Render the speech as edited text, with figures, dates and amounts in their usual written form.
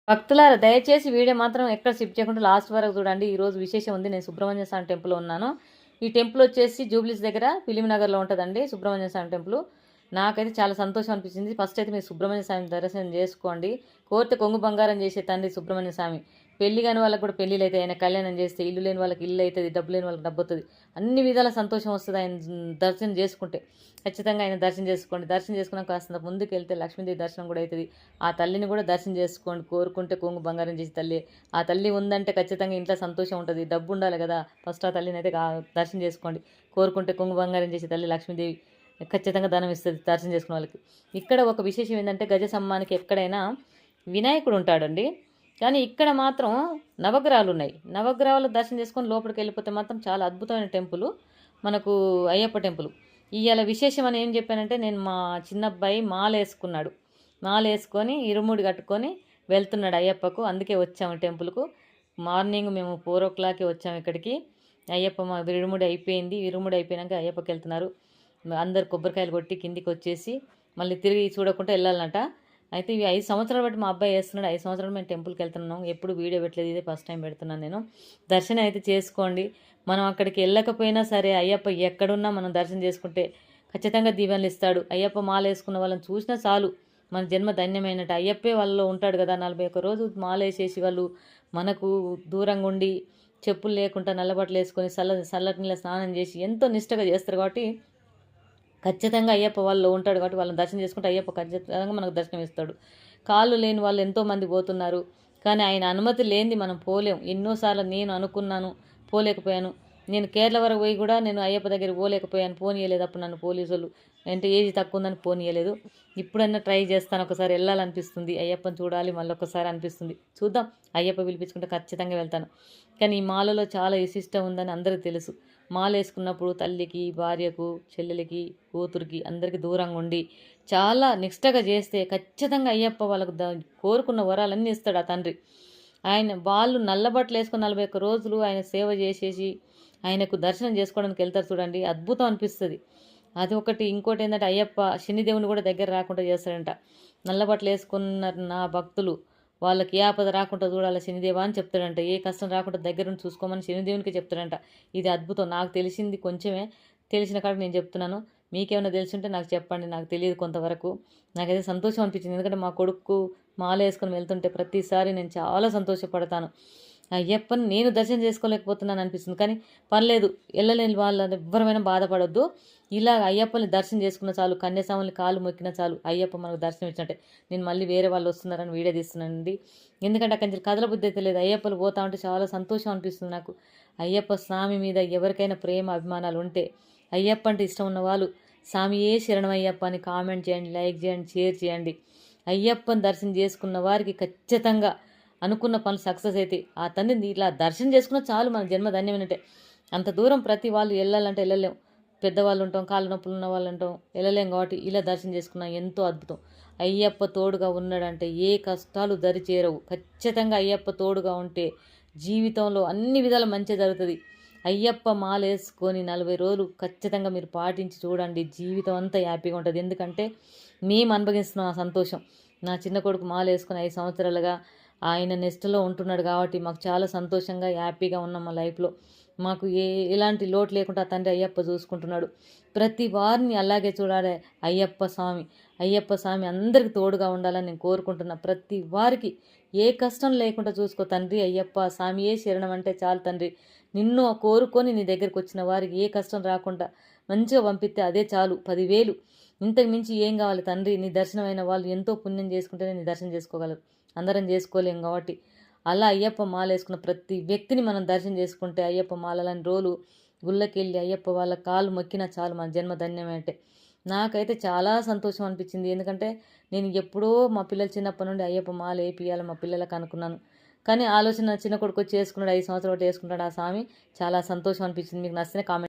భక్తులారా దయచేసి వీడియో మాత్రం ఎక్కడ స్కిప్ చేయకుండా లాస్ట్ వరకు చూడండి. ఈరోజు విశేషం ఉంది. నేను సుబ్రహ్మణ్య స్వామి టెంపుల్లో ఉన్నాను. ఈ టెంపుల్ వచ్చేసి జూబ్లీస్ దగ్గర ఫిలిం నగర్లో ఉంటుందండి సుబ్రహ్మణ్య స్వామి టెంపుల్. నాకైతే చాలా సంతోషం అనిపించింది. ఫస్ట్ అయితే మీరు సుబ్రహ్మణ్య స్వామి దర్శనం చేసుకోండి. కోరితే కొంగు బంగారం చేసే తండ్రి సుబ్రహ్మణ్య స్వామి. పెళ్లి కాని వాళ్ళకి కూడా పెళ్ళిళ్ళు అయితే ఆయన కళ్యాణం చేస్తే, ఇల్లు లేని వాళ్ళకి ఇల్లు అవుతుంది, డబ్బు లేని వాళ్ళకి డబ్బు అవుతుంది. అన్ని విధాల సంతోషం వస్తుంది ఆయన దర్శనం చేసుకుంటే. ఖచ్చితంగా ఆయన దర్శనం చేసుకోండి. దర్శనం చేసుకున్నాక కాస్త ముందుకు వెళ్తే లక్ష్మీదేవి దర్శనం కూడా అవుతుంది. ఆ తల్లిని కూడా దర్శనం చేసుకోండి. కోరుకుంటే కొంగు బంగారం చేసి తల్లి. ఆ తల్లి ఉందంటే ఖచ్చితంగా ఇంట్లో సంతోషం ఉంటుంది. డబ్బు ఉండాలి కదా, ఫస్ట్ ఆ తల్లిని అయితే దర్శనం చేసుకోండి. కోరుకుంటే కొంగు బంగారం చేసి తల్లి లక్ష్మీదేవి ఖచ్చితంగా ధనం ఇస్తుంది దర్శనం చేసుకున్న వాళ్ళకి. ఇక్కడ ఒక విశేషం ఏంటంటే గజ సమ్మానికి ఎక్కడైనా వినాయకుడు ఉంటాడండి, కానీ ఇక్కడ మాత్రం నవగ్రహాలు ఉన్నాయి. నవగ్రహాలు దర్శనం చేసుకొని లోపలికి వెళ్ళిపోతే మాత్రం చాలా అద్భుతమైన టెంపుల్ మనకు అయ్యప్ప టెంపుల్. ఇవాళ విశేషం అని ఏం చెప్పానంటే, నేను మా చిన్నబ్బాయి మాల వేసుకున్నాడు. మాల వేసుకొని ఇరుముడి కట్టుకొని వెళ్తున్నాడు అయ్యప్పకు. అందుకే వచ్చాము టెంపుల్కు. మార్నింగ్ మేము 4 o'clock వచ్చాము ఇక్కడికి. అయ్యప్ప మా ఇరుముడి అయిపోయింది. ఇరుముడి అయిపోయాక అయ్యప్పకి వెళ్తున్నారు. అందరు కొబ్బరికాయలు కొట్టి కిందికి వచ్చేసి మళ్ళీ తిరిగి చూడకుండా వెళ్ళాలంట. అయితే ఇవి 5 సంవత్సరాలు బట్టి మా అబ్బాయి వేస్తున్నాడు. 5 సంవత్సరాలు మేము టెంపుల్కి వెళ్తున్నాం. ఎప్పుడు వీడియో పెట్టలేదు, ఇదే ఫస్ట్ టైం పెడుతున్నాను నేను. దర్శనం అయితే చేసుకోండి. మనం అక్కడికి వెళ్ళకపోయినా సరే అయ్యప్ప ఎక్కడున్నా మనం దర్శనం చేసుకుంటే ఖచ్చితంగా దీవెనలు ఇస్తాడు. అయ్యప్ప మాల వేసుకున్న వాళ్ళని చూసినా చాలు మన జన్మ ధన్యమైనట్టు. అయ్యప్పే వాళ్ళలో ఉంటాడు కదా. 41 రోజు మాల వేసేసి వాళ్ళు మనకు దూరంగా ఉండి చెప్పులు లేకుండా నల్లబట్టలు వేసుకొని చల్లటి నీళ్ళ స్నానం చేసి ఎంతో నిష్టగా చేస్తారు కాబట్టి ఖచ్చితంగా అయ్యప్ప వాళ్ళు ఉంటాడు కాబట్టి వాళ్ళని దర్శనం చేసుకుంటే అయ్యప్ప ఖచ్చితంగా మనకు దర్శనం ఇస్తాడు. కాళ్ళు లేని వాళ్ళు ఎంతోమంది పోతున్నారు, కానీ ఆయన అనుమతి లేనిది మనం పోలేం. ఎన్నోసార్లు నేను అనుకున్నాను, పోలేకపోయాను. నేను కేరళ వరకు పోయి కూడా నేను అయ్యప్ప దగ్గరికి పోలేకపోయాను, పోనీయలేదు. అప్పుడు నన్ను పోలీసులు అంటే ఏజ్ తక్కువ ఉందని పోనీయలేదు. ఇప్పుడన్నా ట్రై చేస్తాను, ఒకసారి వెళ్ళాలనిపిస్తుంది, అయ్యప్పని చూడాలి మళ్ళీ ఒకసారి అనిపిస్తుంది. చూద్దాం, అయ్యప్ప పిలిపించుకుంటే ఖచ్చితంగా వెళ్తాను. కానీ ఈ మాలలో చాలా విశిష్టం ఉందని అందరికీ తెలుసు. మాల వేసుకున్నప్పుడు తల్లికి, భార్యకు, చెల్లెలకి, కూతురికి అందరికీ దూరంగా ఉండి చాలా నిష్టగా చేస్తే ఖచ్చితంగా అయ్యప్ప వాళ్ళకు కోరుకున్న వరాలన్నీ ఇస్తాడు ఆ తండ్రి. ఆయన వాళ్ళు నల్లబట్టలు వేసుకుని 41 రోజులు ఆయన సేవ చేసేసి ఆయనకు దర్శనం చేసుకోవడానికి వెళ్తారు చూడండి, అద్భుతం అనిపిస్తుంది. అది ఒకటి. ఇంకోటి ఏంటంటే అయ్యప్ప శనిదేవుని కూడా దగ్గర రాకుండా చేస్తాడంట. నల్లబట్టలు వేసుకున్న నా భక్తులు వాళ్ళకి ఏ ఆపద రాకుండా చూడాలి శనిదేవా అని చెప్తాడంట. ఏ కష్టం రాకుండా దగ్గరుండి చూసుకోమని శనిదేవునికి చెప్తాడంట. ఇది అద్భుతం. నాకు తెలిసింది కొంచెమే, తెలిసిన కాడికి నేను చెప్తున్నాను. మీకేమైనా తెలిసింటే నాకు చెప్పండి, నాకు తెలియదు కొంతవరకు. నాకైతే సంతోషం అనిపించింది, ఎందుకంటే మా కొడుకు మాల వేసుకొని వెళ్తుంటే ప్రతిసారి నేను చాలా సంతోషపడతాను. అయ్యప్పని నేను దర్శనం చేసుకోలేకపోతున్నాను అనిపిస్తుంది, కానీ పర్లేదు, వెళ్ళలేని వాళ్ళు ఎవ్వరమైనా బాధపడొద్దు. ఇలా అయ్యప్పని దర్శనం చేసుకున్న చాలు, కన్యాస్వామిని కాలు మొక్కిన చాలు, అయ్యప్ప మనకు దర్శనం ఇచ్చినట్టే. నేను మళ్ళీ వేరే వాళ్ళు వస్తున్నారని వీడియో తీస్తున్నానండి, ఎందుకంటే అక్కడి నుంచి కదల బుద్ధి అయితే లేదు. అయ్యప్పలు పోతా ఉంటే చాలా సంతోషం అనిపిస్తుంది నాకు. అయ్యప్ప స్వామి మీద ఎవరికైనా ప్రేమ అభిమానాలు ఉంటే, అయ్యప్ప అంటే ఇష్టం ఉన్న వాళ్ళు స్వామియే శరణమయ్యప్ప అని కామెంట్ చేయండి, లైక్ చేయండి, షేర్ చేయండి. అయ్యప్పని దర్శనం చేసుకున్న వారికి ఖచ్చితంగా అనుకున్న పనులు సక్సెస్ అయితే ఆ తండ్రిని ఇలా దర్శనం చేసుకున్న చాలు మన జన్మ ధన్యమైనట్టే. అంత దూరం ప్రతి వాళ్ళు వెళ్ళాలంటే వెళ్ళలేం. పెద్దవాళ్ళు ఉంటాం, కాళ్ళ నొప్పులు ఉన్న వాళ్ళు ఉంటాం, వెళ్ళలేం. కాబట్టి ఇలా దర్శనం చేసుకున్నా ఎంతో అద్భుతం. అయ్యప్ప తోడుగా ఉన్నాడంటే ఏ కష్టాలు దరి చేరవు. ఖచ్చితంగా అయ్యప్ప తోడుగా ఉంటే జీవితంలో అన్ని విధాలు మంచి జరుగుతుంది. అయ్యప్ప మాలేసుకొని 40 రోజులు ఖచ్చితంగా మీరు పాటించి చూడండి, జీవితం అంతా హ్యాపీగా ఉంటుంది. ఎందుకంటే మేము అనుభవిస్తున్నాం ఆ సంతోషం. నా చిన్న కొడుకు మాల వేసుకొని 5 సంవత్సరాలుగా ఆయన నెస్ట్లో ఉంటున్నాడు కాబట్టి మాకు చాలా సంతోషంగా హ్యాపీగా ఉన్నాం మా లైఫ్లో. మాకు ఎలాంటి లోటు లేకుండా తండ్రి అయ్యప్ప చూసుకుంటున్నాడు. ప్రతి వారిని అలాగే చూడాలి అయ్యప్ప స్వామి. అయ్యప్ప స్వామి అందరికి తోడుగా ఉండాలని నేను కోరుకుంటున్నా. ప్రతి వారికి ఏ కష్టం లేకుండా చూసుకో తండ్రి. అయ్యప్ప స్వామియే శరణం అంటే చాలు తండ్రి. నిన్ను కోరుకొని నీ దగ్గరికి వచ్చిన వారికి ఏ కష్టం రాకుండా మంచిగా పంపిస్తే అదే చాలు. 10,000 ఇంతకు మించి ఏం కావాలి తండ్రి. నీ దర్శనమైన వాళ్ళు ఎంతో పుణ్యం చేసుకుంటేనే నీ దర్శనం చేసుకోగలరు, అందరం చేసుకోలేం. కాబట్టి అలా అయ్యప్ప మాల వేసుకున్న ప్రతి వ్యక్తిని మనం దర్శనం చేసుకుంటే, అయ్యప్ప మాలని రోజు గుళ్ళకెళ్ళి అయ్యప్ప వాళ్ళ కాలు మొక్కినా చాలు మన జన్మ ధన్యమే అంటే. నాకైతే చాలా సంతోషం అనిపించింది, ఎందుకంటే నేను ఎప్పుడో మా పిల్లలు చిన్నప్పటి నుండి అయ్యప్ప మాల వేపియాలి మా పిల్లలకు అనుకున్నాను. కానీ ఆలోచన చిన్న కొడుకు వచ్చి వేసుకున్నాడు, 5 సంవత్సరాలు వేసుకుంటాడు ఆ స్వామి. చాలా సంతోషం అనిపించింది. మీకు నచ్చిన కామెంట్